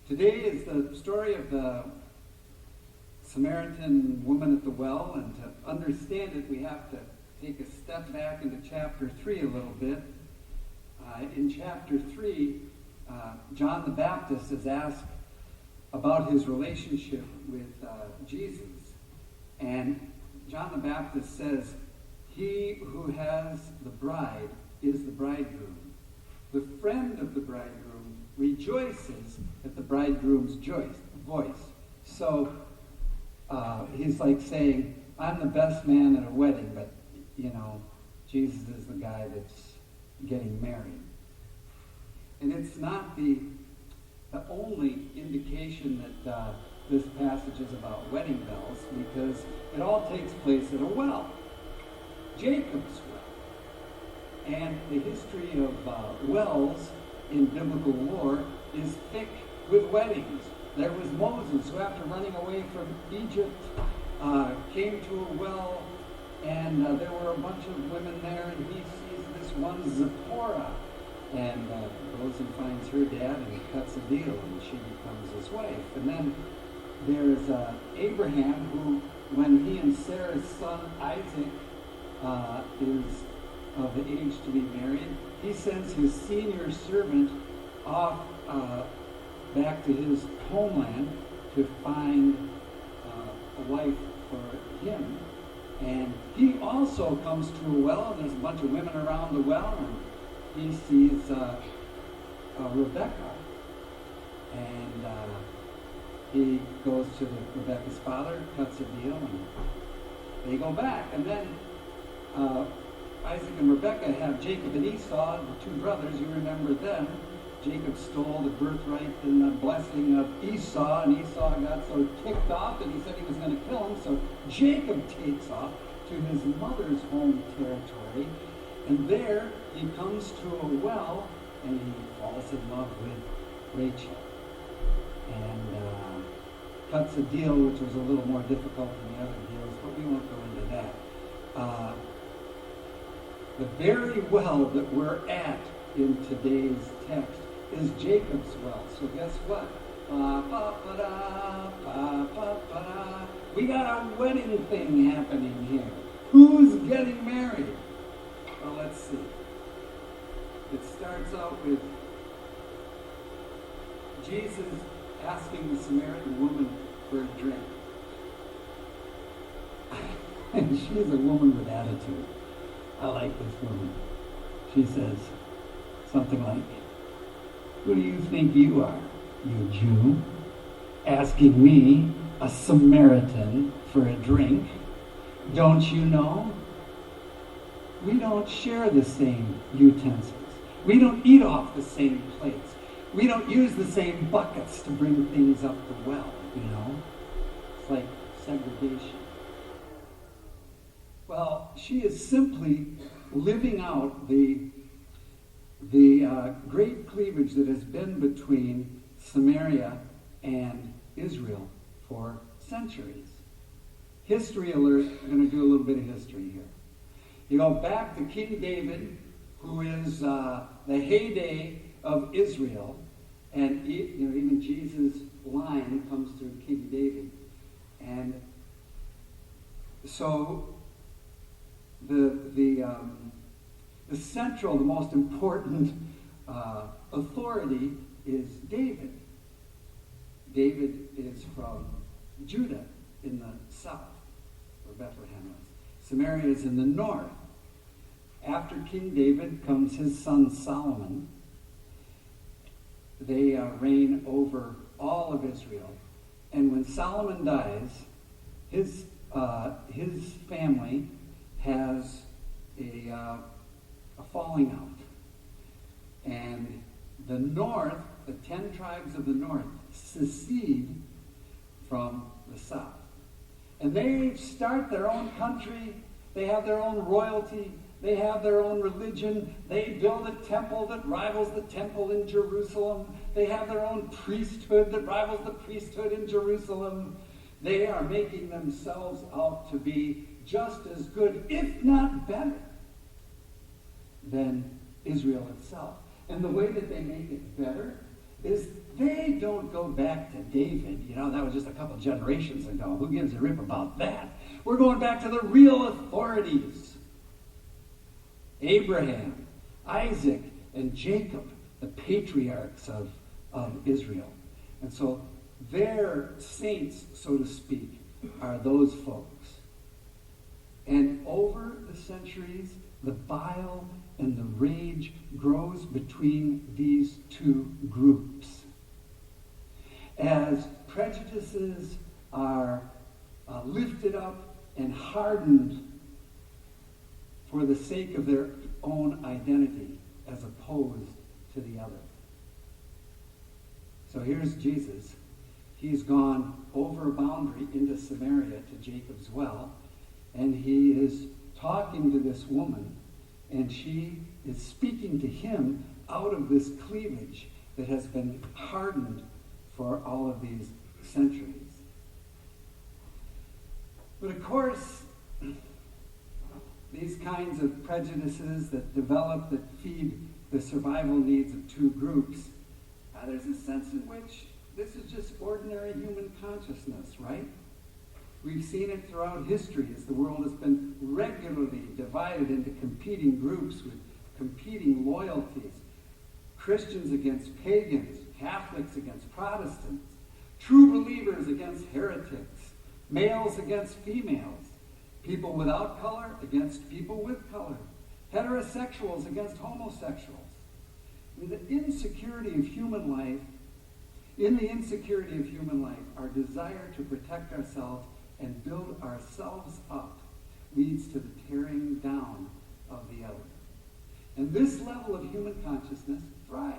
Today is the story of the Samaritan woman at the well, and to understand it, we have to take a step back into chapter 3 a little bit. In chapter 3, John the Baptist is asked about his relationship with Jesus. And John the Baptist says, "He who has the bride is the bridegroom. The friend of the bridegroom rejoices at the bridegroom's voice." So he's like saying, I'm the best man at a wedding, but, Jesus is the guy that's getting married. And it's not the only indication that this passage is about wedding bells, because it all takes place at a well, Jacob's well. And the history of wells in biblical lore is thick with weddings. There was Moses, who after running away from Egypt came to a well, and there were a bunch of women there, and he sees this one Zipporah, and goes and finds her dad and cuts a deal, and she becomes his wife. And then there's Abraham, who, when he and Sarah's son Isaac is of the age to be married, he sends his senior servant off back to his homeland to find a wife for him. And he also comes to a well, and there's a bunch of women around the well, and he sees Rebecca. And he goes to Rebecca's father, cuts a deal, and they go back. And then Isaac and Rebecca have Jacob and Esau, the two brothers. You remember them. Jacob stole the birthright and the blessing of Esau, and Esau got so ticked off that he said he was going to kill him. So Jacob takes off to his mother's home territory, and there he comes to a well, and he falls in love with Rachel, and cuts a deal which was a little more difficult than the other deals, but we won't go into that. The very well that we're at in today's text is Jacob's well. So guess what? We got a wedding thing happening here. Who's getting married? Well, let's see. It starts out with Jesus asking the Samaritan woman for a drink. And she's a woman with attitude. I like this woman. She says something like, "Who do you think you are, you Jew, asking me, a Samaritan, for a drink? Don't you know? We don't share the same utensils. We don't eat off the same plates. We don't use the same buckets to bring things up the well, It's like segregation." Well, she is simply living out the great cleavage that has been between Samaria and Israel for centuries. History alert, I'm going to do a little bit of history here. You go back to King David, who is the heyday of Israel, and even Jesus' line comes through King David. And so the central, the most important authority is David. David is from Judah in the south, where Bethlehem is. Samaria is in the north. After King David comes his son Solomon. They reign over all of Israel. And when Solomon dies, his family has a falling out. And the north, the 10 tribes of the north, secede from the south. And they start their own country. They have their own royalty. They have their own religion. They build a temple that rivals the temple in Jerusalem. They have their own priesthood that rivals the priesthood in Jerusalem. They are making themselves out to be just as good, if not better, than Israel itself. And the way that they make it better is they don't go back to David. That was just a couple generations ago. Who gives a rip about that? We're going back to the real authorities. Abraham, Isaac, and Jacob, the patriarchs of Israel. And so their saints, so to speak, are those folks. And over the centuries, the bile and the rage grows between these two groups. As prejudices are lifted up and hardened for the sake of their own identity as opposed to the other. So here's Jesus. He's gone over a boundary into Samaria to Jacob's well, and he is talking to this woman, and she is speaking to him out of this cleavage that has been hardened for all of these centuries. But of course, these kinds of prejudices that develop, that feed the survival needs of two groups, there's a sense in which this is just ordinary human consciousness, right? We've seen it throughout history as the world has been regularly divided into competing groups with competing loyalties. Christians against pagans, Catholics against Protestants, true believers against heretics, males against females, people without color against people with color, heterosexuals against homosexuals. In the insecurity of human life, our desire to protect ourselves and build ourselves up leads to the tearing down of the other. And this level of human consciousness thrives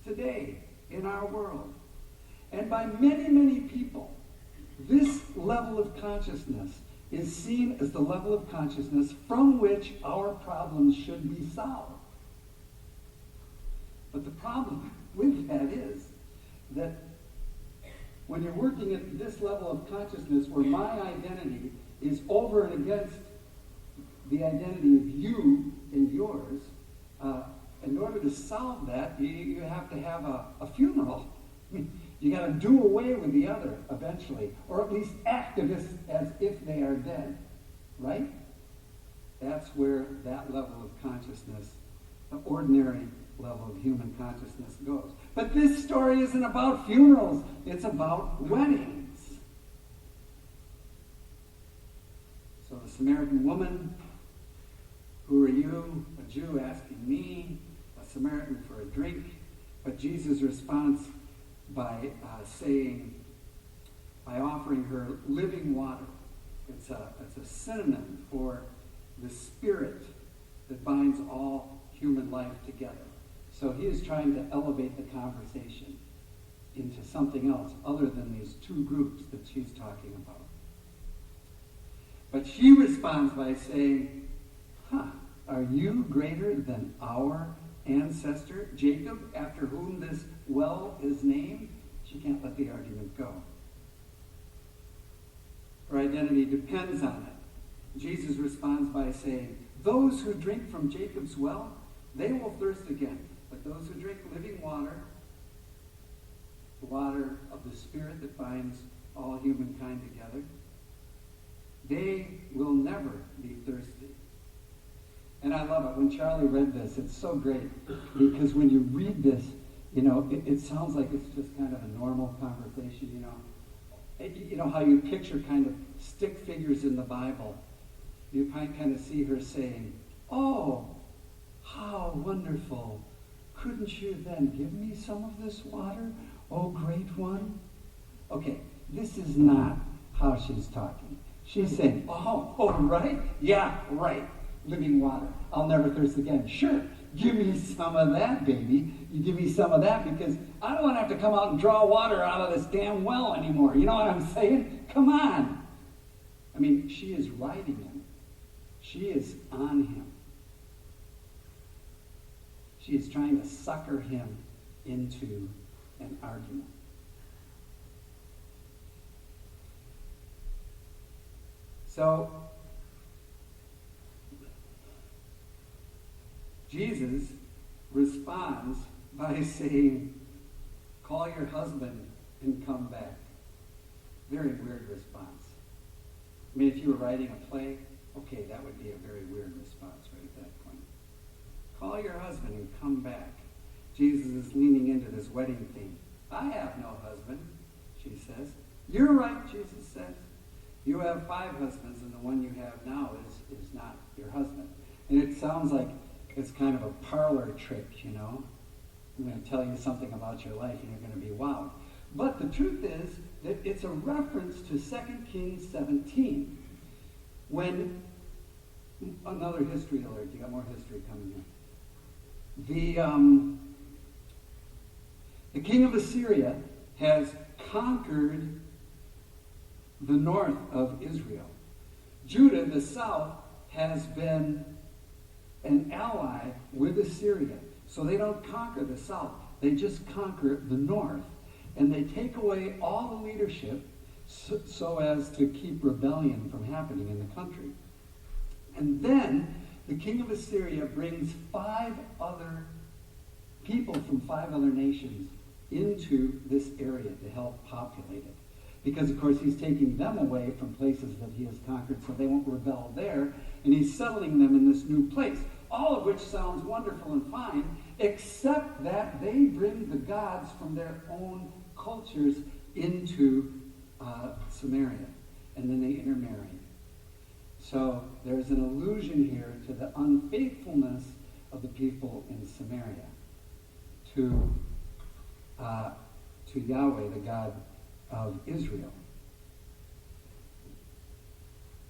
today in our world. And by many, many people, this level of consciousness is seen as the level of consciousness from which our problems should be solved. But the problem with that is that when you're working at this level of consciousness where my identity is over and against the identity of you and yours, in order to solve that, you have to have a funeral. You got to do away with the other eventually, or at least act as if they are dead, right? That's where that level of consciousness, the ordinary level of human consciousness goes. But this story isn't about funerals. It's about weddings. So the Samaritan woman, who are you? A Jew asking me, a Samaritan for a drink. But Jesus responds by offering her living water. It's a synonym for the spirit that binds all human life together. So he is trying to elevate the conversation into something else other than these two groups that she's talking about. But she responds by saying, are you greater than our ancestor, Jacob, after whom this well is named? She can't let the argument go. Her identity depends on it. Jesus responds by saying, those who drink from Jacob's well, they will thirst again. But those who drink living water, the water of the Spirit that binds all humankind together, they will never be thirsty. And I love it. When Charlie read this, it's so great. Because when you read this, it sounds like it's just kind of a normal conversation, You know how you picture kind of stick figures in the Bible. You kind of see her saying, oh, how wonderful. Couldn't you then give me some of this water, oh great one? Okay, this is not how she's talking. She's saying, oh, right? Yeah, right. Living water. I'll never thirst again. Sure, give me some of that, baby. You give me some of that because I don't want to have to come out and draw water out of this damn well anymore. You know what I'm saying? Come on. I mean, she is riding him. She is on him. She is trying to sucker him into an argument. So, Jesus responds by saying, call your your husband and come back. Very weird response. I mean, if you were writing a play, okay, that would be a very weird response right at that point. Call your husband and come back. Jesus is leaning into this wedding theme. I have no husband, she says. You're right, Jesus says. You have 5 husbands, and the one you have now is not your husband. And it sounds like it's kind of a parlor trick, you know. I'm going to tell you something about your life, and you're going to be wowed. But the truth is that it's a reference to 2 Kings 17. When, another history alert, you got more history coming here. The king of Assyria has conquered the north of Israel. Judah, the south, has been an ally with Assyria. So they don't conquer the south. They just conquer the north. And they take away all the leadership so as to keep rebellion from happening in the country. And then the king of Assyria brings 5 other people from 5 other nations into this area to help populate it. Because, of course, he's taking them away from places that he has conquered so they won't rebel there. And he's settling them in this new place. All of which sounds wonderful and fine, except that they bring the gods from their own cultures into Samaria. And then they intermarry. So there's an allusion here to the unfaithfulness of the people in Samaria to Yahweh, the God of Israel.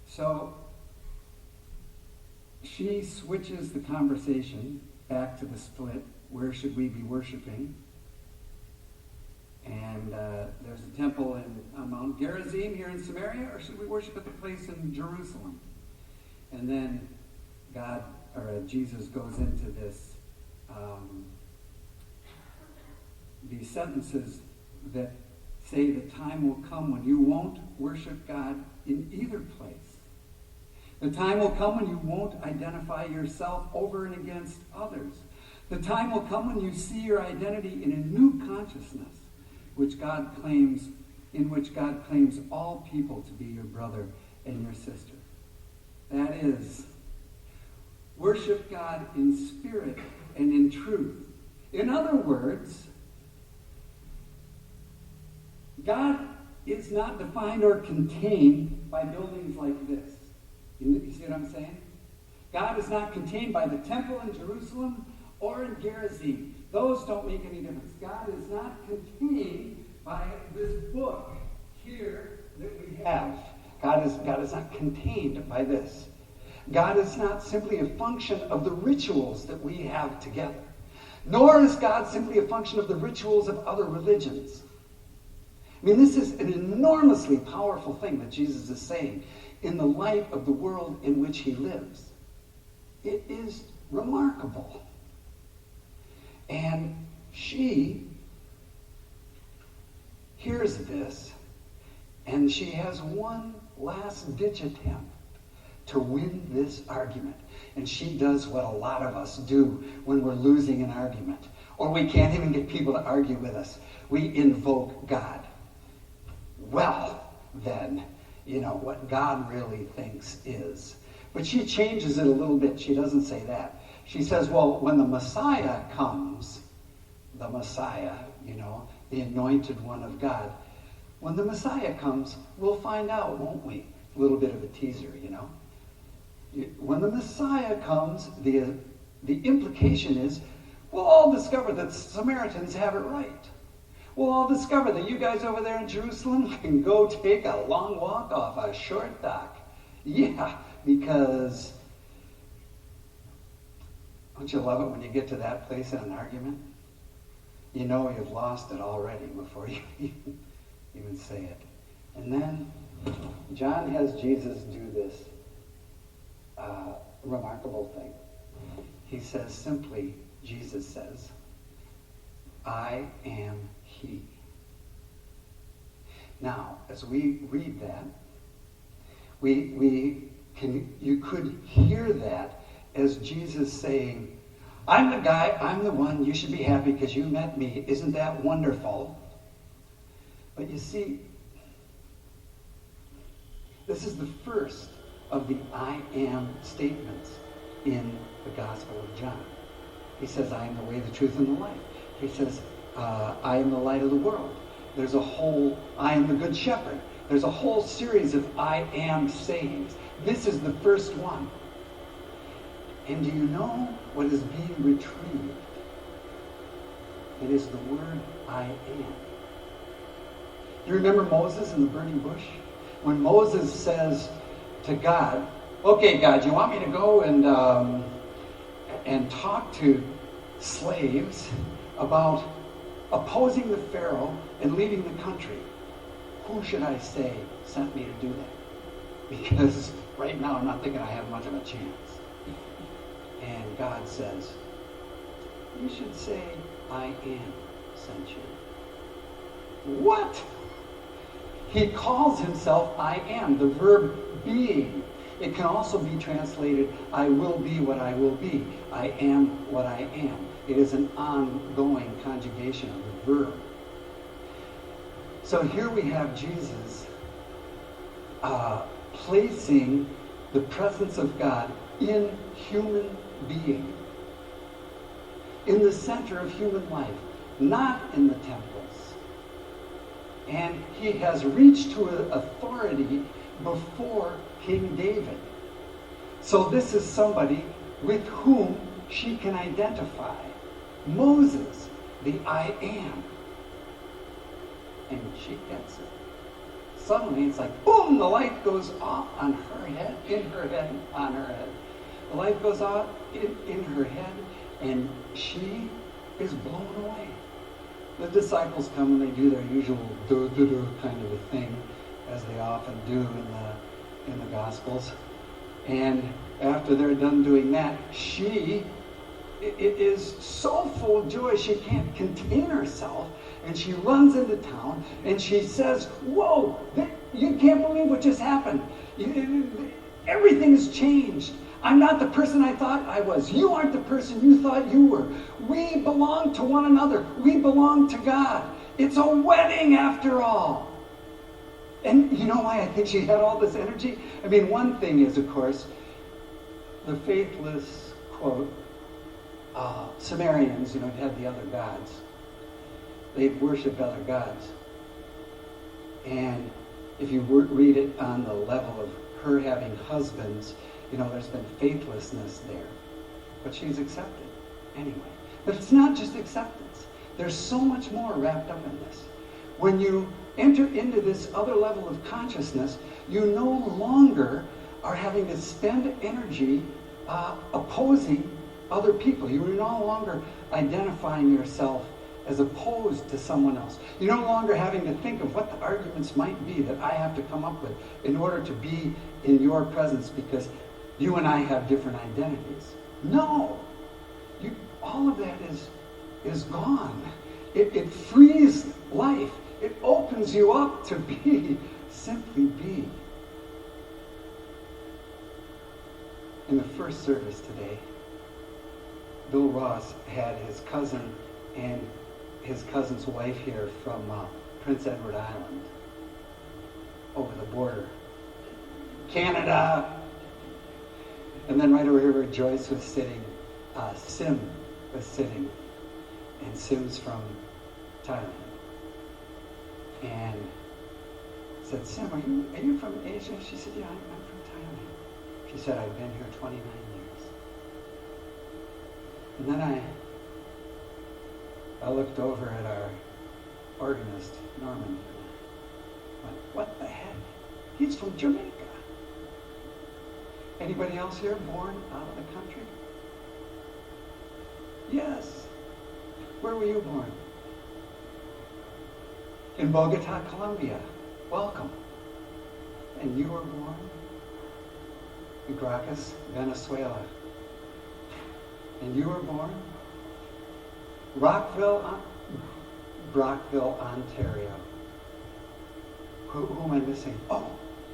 So she switches the conversation back to the split. Where should we be worshiping? And there's a temple on Mount Gerizim here in Samaria, or should we worship at the place in Jerusalem? And then Jesus goes into this, these sentences that say the time will come when you won't worship God in either place. The time will come when you won't identify yourself over and against others. The time will come when you see your identity in a new consciousness, in which God claims all people to be your brother and your sister. That is, worship God in spirit and in truth. In other words, God is not defined or contained by buildings like this. You see what I'm saying? God is not contained by the temple in Jerusalem or in Gerizim. Those don't make any difference. God is not contained by this book here that we have. God is not contained by this. God is not simply a function of the rituals that we have together. Nor is God simply a function of the rituals of other religions. I mean, this is an enormously powerful thing that Jesus is saying in the light of the world in which he lives. It is remarkable. And she hears this, and she has one last-ditch attempt to win this argument. And she does what a lot of us do when we're losing an argument, or we can't even get people to argue with us. We invoke God. Well, then, you know, what God really thinks is. But she changes it a little bit. She doesn't say that. She says, well, when the Messiah comes, the Messiah, you know, the anointed one of God, when the Messiah comes, we'll find out, won't we? A little bit of a teaser, you know. When the Messiah comes, the implication is, we'll all discover that Samaritans have it right. We'll all discover that you guys over there in Jerusalem can go take a long walk off a short dock. Yeah, because don't you love it when you get to that place in an argument? You know you've lost it already before you even say it. And then John has Jesus do this remarkable thing. He says simply, Jesus says, I am he. Now, as we read that, you could hear that as Jesus saying, I'm the guy, I'm the one, you should be happy because you met me. Isn't that wonderful? But you see, this is the first of the I am statements in the Gospel of John. He says, I am the way, the truth, and the life. He says, I am the light of the world. There's a whole, I am the good shepherd. There's a whole series of I am sayings. This is the first one. And do you know what is being retrieved? It is the word I am. You remember Moses in the burning bush? When Moses says to God, okay, God, you want me to go and talk to slaves about opposing the Pharaoh and leaving the country? Who should I say sent me to do that? Because right now I'm not thinking I have much of a chance. And God says, you should say, I am sent you. What? He calls himself I am, the verb being. It can also be translated, I will be what I will be. I am what I am. It is an ongoing conjugation of the verb. So here we have Jesus placing the presence of God in human being, in the center of human life, not in the temples. And he has reached to authority before King David. So this is somebody with whom she can identify. Moses, the I am. And she gets it. Suddenly it's like, boom, the light goes off on her head, in her head, on her head. The light goes off in her head, and she is blown away. The disciples come and they do their usual do kind of a thing, as they often do in the Gospels. And after they're done doing that, she is so full of joy she can't contain herself, and she runs into town and she says, whoa, you can't believe what just happened. Everything has changed. I'm not the person I thought I was. You aren't the person you thought you were. We belong to one another. We belong to God. It's a wedding after all. And you know why I think she had all this energy? I mean, one thing is, of course, the faithless, quote, Sumerians, had the other gods. They'd worship other gods. And if you read it on the level of her having husbands, there's been faithlessness there. But she's accepted anyway. But it's not just acceptance. There's so much more wrapped up in this. When you enter into this other level of consciousness, you no longer are having to spend energy opposing other people. You are no longer identifying yourself as opposed to someone else. You're no longer having to think of what the arguments might be that I have to come up with in order to be in your presence because you and I have different identities. No. All of that is gone. It frees life. It opens you up to be, simply be. In the first service today, Bill Ross had his cousin and his cousin's wife here from Prince Edward Island, over the border. Canada! And then right over here where Joyce was sitting, Sim was sitting. And Sim's from Thailand. And I said, Sim, are you from Asia? She said, yeah, I'm from Thailand. She said, I've been here 29 years. And then I looked over at our organist, Norman. I went, what the heck? He's from Jamaica. Anybody else here born out of the country? Yes. Where were you born? In Bogota, Colombia. Welcome. And you were born in Caracas, Venezuela. And you were born Brockville, Ontario. Who am I missing? Oh,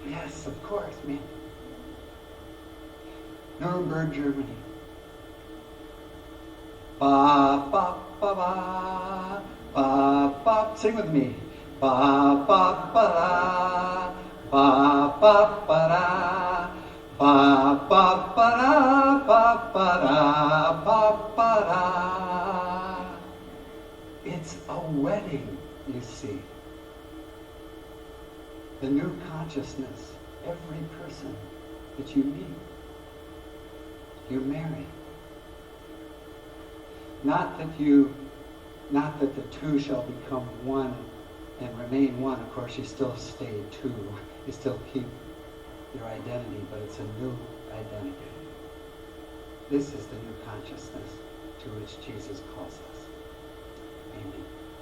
yes, of course, man. Nuremberg, Germany. Ba, ba, ba, ba, ba, ba. Sing with me. Ba ba ba da, ba ba ba da, ba ba ba da, ba ba da, ba ba da. It's a wedding, you see. The new consciousness, every person that you meet, you marry. Not that the two shall become one and remain one. Of course, you still stay two. You still keep your identity, but it's a new identity. This is the new consciousness to which Jesus calls us. Amen.